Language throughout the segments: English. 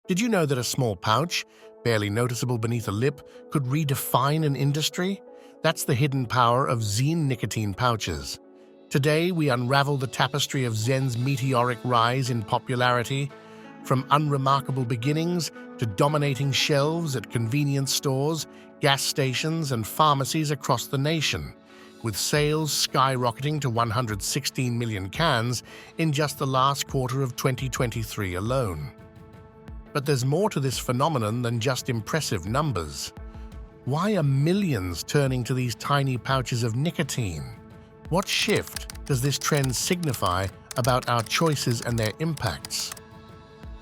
Did you know that a small pouch, barely noticeable beneath a lip, could redefine an industry? That's the hidden power of Zyn Nicotine pouches. Today, we unravel the tapestry of Zyn's meteoric rise in popularity, from unremarkable beginnings to dominating shelves at convenience stores, gas stations, and pharmacies across the nation, with sales skyrocketing to 116 million cans in just the last quarter of 2023 alone. But there's more to this phenomenon than just impressive numbers. Why are millions turning to these tiny pouches of nicotine? What shift does this trend signify about our choices and their impacts?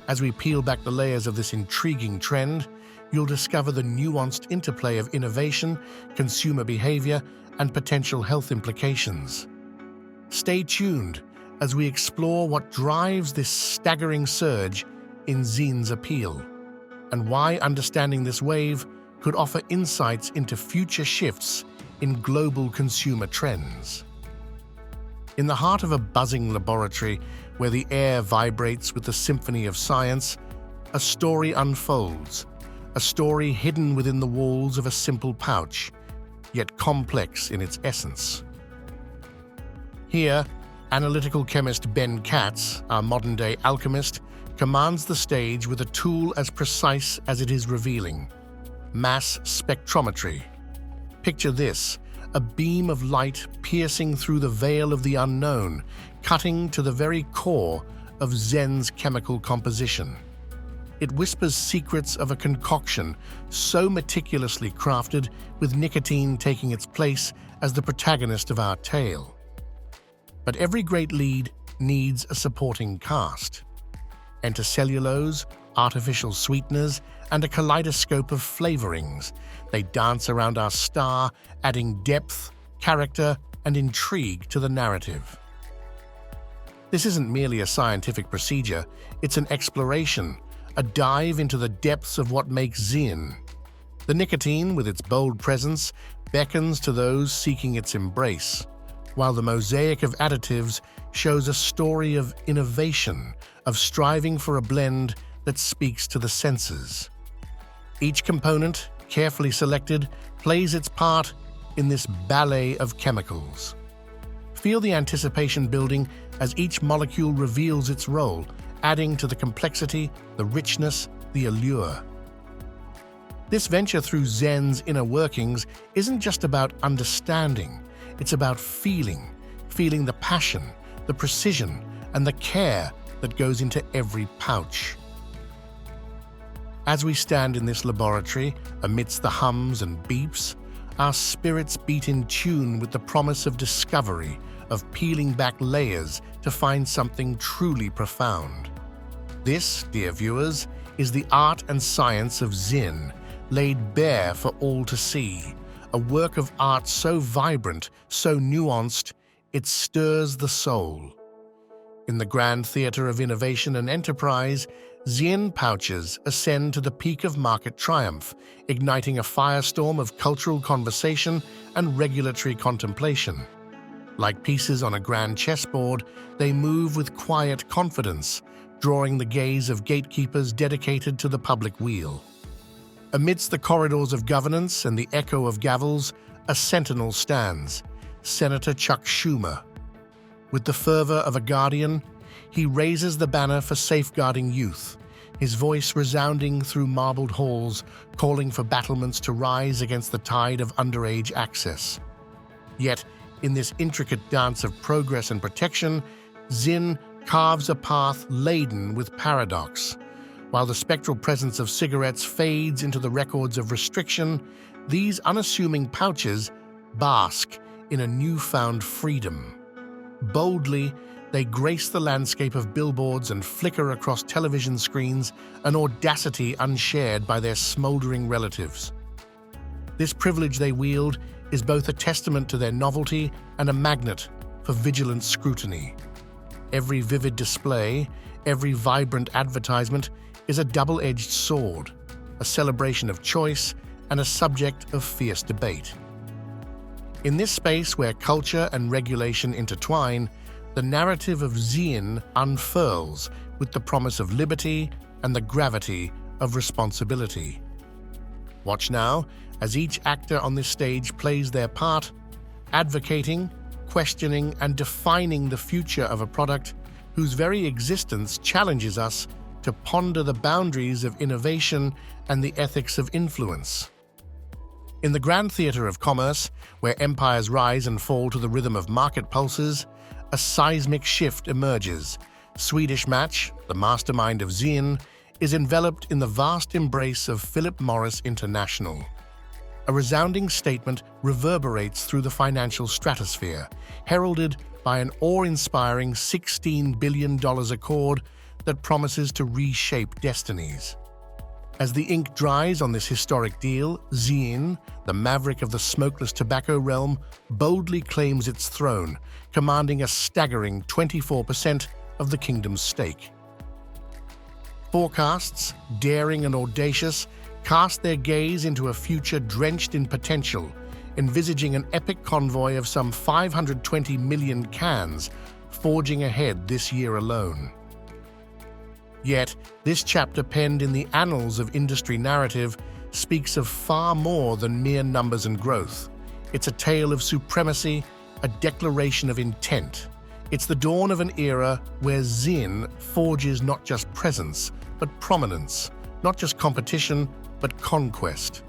As we peel back the layers of this intriguing trend, you'll discover the nuanced interplay of innovation, consumer behavior, and potential health implications. Stay tuned as we explore what drives this staggering surge in Zyn's appeal, and why understanding this wave could offer insights into future shifts in global consumer trends. In the heart of a buzzing laboratory where the air vibrates with the symphony of science, a story unfolds, a story hidden within the walls of a simple pouch, yet complex in its essence. Here, analytical chemist Ben Katz, our modern-day alchemist, commands the stage with a tool as precise as it is revealing: mass spectrometry. Picture this: a beam of light piercing through the veil of the unknown, cutting to the very core of Zyn's chemical composition. It whispers secrets of a concoction so meticulously crafted, with nicotine taking its place as the protagonist of our tale. But every great lead needs a supporting cast. Enter cellulose, artificial sweeteners, and a kaleidoscope of flavorings. They dance around our star, adding depth, character, and intrigue to the narrative. This isn't merely a scientific procedure, it's an exploration, a dive into the depths of what makes Zyn. The nicotine, with its bold presence, beckons to those seeking its embrace, while the mosaic of additives shows a story of innovation, of striving for a blend that speaks to the senses. Each component, carefully selected, plays its part in this ballet of chemicals. Feel the anticipation building as each molecule reveals its role, adding to the complexity, the richness, the allure. This venture through Zyn's inner workings isn't just about understanding, it's about feeling the passion, the precision, and the care that goes into every pouch. As we stand in this laboratory, amidst the hums and beeps, our spirits beat in tune with the promise of discovery, of peeling back layers to find something truly profound. This, dear viewers, is the art and science of Zyn, laid bare for all to see, a work of art so vibrant, so nuanced, it stirs the soul. In the grand theater of innovation and enterprise, Zyn pouches ascend to the peak of market triumph, igniting a firestorm of cultural conversation and regulatory contemplation. Like pieces on a grand chessboard, they move with quiet confidence, drawing the gaze of gatekeepers dedicated to the public weal. Amidst the corridors of governance and the echo of gavels, a sentinel stands, Senator Chuck Schumer. With the fervor of a guardian, he raises the banner for safeguarding youth, his voice resounding through marbled halls, calling for battlements to rise against the tide of underage access. Yet, in this intricate dance of progress and protection, Zyn carves a path laden with paradox. While the spectral presence of cigarettes fades into the records of restriction, these unassuming pouches bask in a newfound freedom. Boldly, they grace the landscape of billboards and flicker across television screens, an audacity unshared by their smoldering relatives. This privilege they wield is both a testament to their novelty and a magnet for vigilant scrutiny. Every vivid display, every vibrant advertisement is a double-edged sword, a celebration of choice and a subject of fierce debate. In this space where culture and regulation intertwine, the narrative of Zyn unfurls with the promise of liberty and the gravity of responsibility. Watch now as each actor on this stage plays their part, advocating, questioning, and defining the future of a product whose very existence challenges us to ponder the boundaries of innovation and the ethics of influence. In the grand theater of commerce, where empires rise and fall to the rhythm of market pulses, a seismic shift emerges. Swedish Match, the mastermind of Zyn, is enveloped in the vast embrace of Philip Morris International. A resounding statement reverberates through the financial stratosphere, heralded by an awe-inspiring $16 billion accord that promises to reshape destinies. As the ink dries on this historic deal, Zyn, the maverick of the smokeless tobacco realm, boldly claims its throne, commanding a staggering 24% of the kingdom's stake. Forecasts, daring and audacious, cast their gaze into a future drenched in potential, envisaging an epic convoy of some 520 million cans forging ahead this year alone. Yet, this chapter penned in the annals of industry narrative speaks of far more than mere numbers and growth. It's a tale of supremacy, a declaration of intent. It's the dawn of an era where Zyn forges not just presence, but prominence, not just competition, but conquest.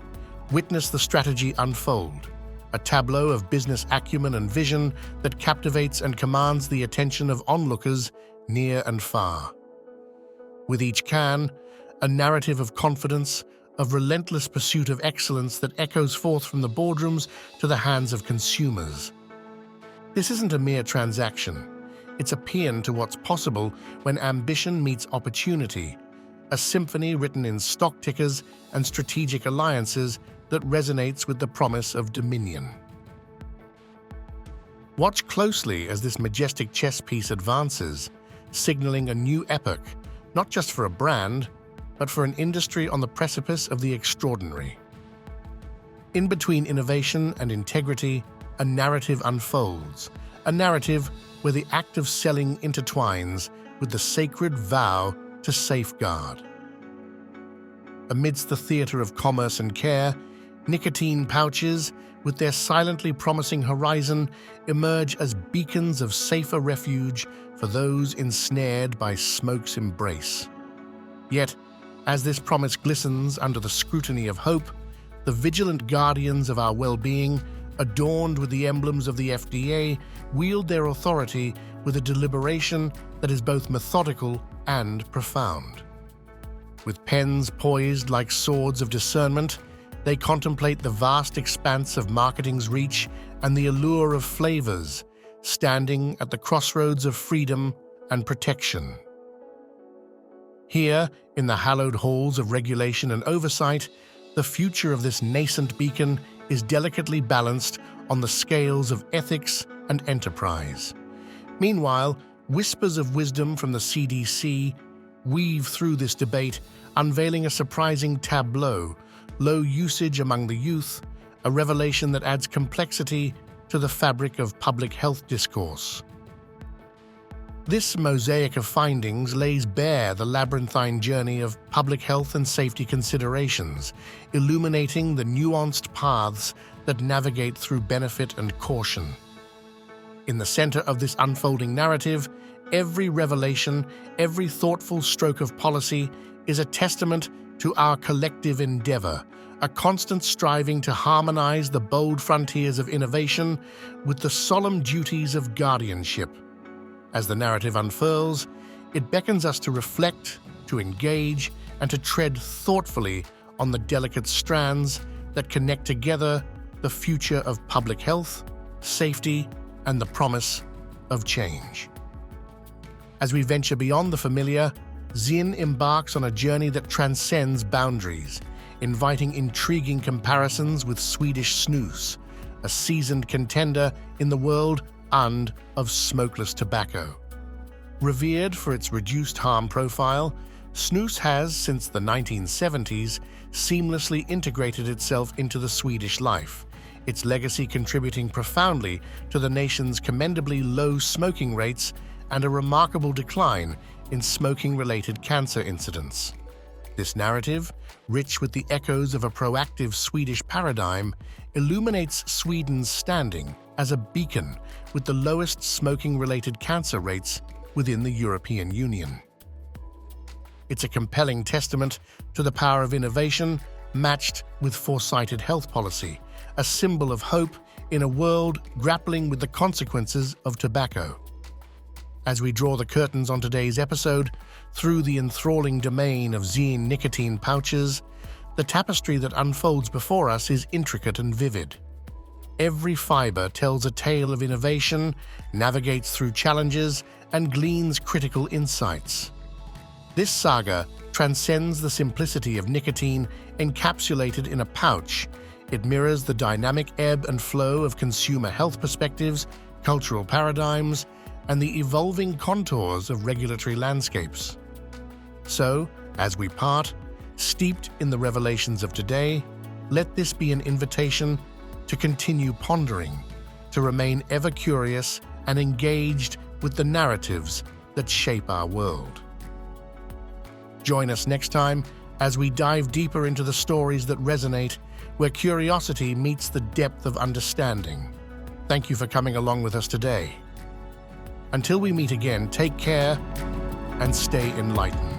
Witness the strategy unfold, a tableau of business acumen and vision that captivates and commands the attention of onlookers near and far. With each can, a narrative of confidence, of relentless pursuit of excellence that echoes forth from the boardrooms to the hands of consumers. This isn't a mere transaction. It's a paean to what's possible when ambition meets opportunity, a symphony written in stock tickers and strategic alliances that resonates with the promise of dominion. Watch closely as this majestic chess piece advances, signaling a new epoch, not just for a brand, but for an industry on the precipice of the extraordinary. In between innovation and integrity, a narrative unfolds, a narrative where the act of selling intertwines with the sacred vow to safeguard. Amidst the theater of commerce and care, nicotine pouches, with their silently promising horizon, emerge as beacons of safer refuge for those ensnared by smoke's embrace. Yet, as this promise glistens under the scrutiny of hope, the vigilant guardians of our well-being, adorned with the emblems of the FDA, wield their authority with a deliberation that is both methodical and profound. With pens poised like swords of discernment, they contemplate the vast expanse of marketing's reach and the allure of flavors, standing at the crossroads of freedom and protection. Here, in the hallowed halls of regulation and oversight, the future of this nascent beacon is delicately balanced on the scales of ethics and enterprise. Meanwhile, whispers of wisdom from the CDC weave through this debate, unveiling a surprising tableau: low usage among the youth, a revelation that adds complexity to the fabric of public health discourse. This mosaic of findings lays bare the labyrinthine journey of public health and safety considerations, illuminating the nuanced paths that navigate through benefit and caution. In the center of this unfolding narrative, every revelation, every thoughtful stroke of policy is a testament to our collective endeavor, a constant striving to harmonize the bold frontiers of innovation with the solemn duties of guardianship. As the narrative unfurls, it beckons us to reflect, to engage, and to tread thoughtfully on the delicate strands that connect together the future of public health, safety, and the promise of change. As we venture beyond the familiar, Zyn embarks on a journey that transcends boundaries, inviting intriguing comparisons with Swedish snus, a seasoned contender in the world and of smokeless tobacco. Revered for its reduced harm profile, snus has, since the 1970s, seamlessly integrated itself into the Swedish life, its legacy contributing profoundly to the nation's commendably low smoking rates and a remarkable decline in smoking-related cancer incidents. This narrative, rich with the echoes of a proactive Swedish paradigm, illuminates Sweden's standing as a beacon with the lowest smoking-related cancer rates within the European Union. It's a compelling testament to the power of innovation matched with foresighted health policy, a symbol of hope in a world grappling with the consequences of tobacco. As we draw the curtains on today's episode, through the enthralling domain of Zyn Nicotine pouches, the tapestry that unfolds before us is intricate and vivid. Every fiber tells a tale of innovation, navigates through challenges, and gleans critical insights. This saga transcends the simplicity of nicotine encapsulated in a pouch. It mirrors the dynamic ebb and flow of consumer health perspectives, cultural paradigms, and the evolving contours of regulatory landscapes. So, as we part, steeped in the revelations of today, let this be an invitation to continue pondering, to remain ever curious and engaged with the narratives that shape our world. Join us next time as we dive deeper into the stories that resonate, where curiosity meets the depth of understanding. Thank you for coming along with us today. Until we meet again, take care and stay enlightened.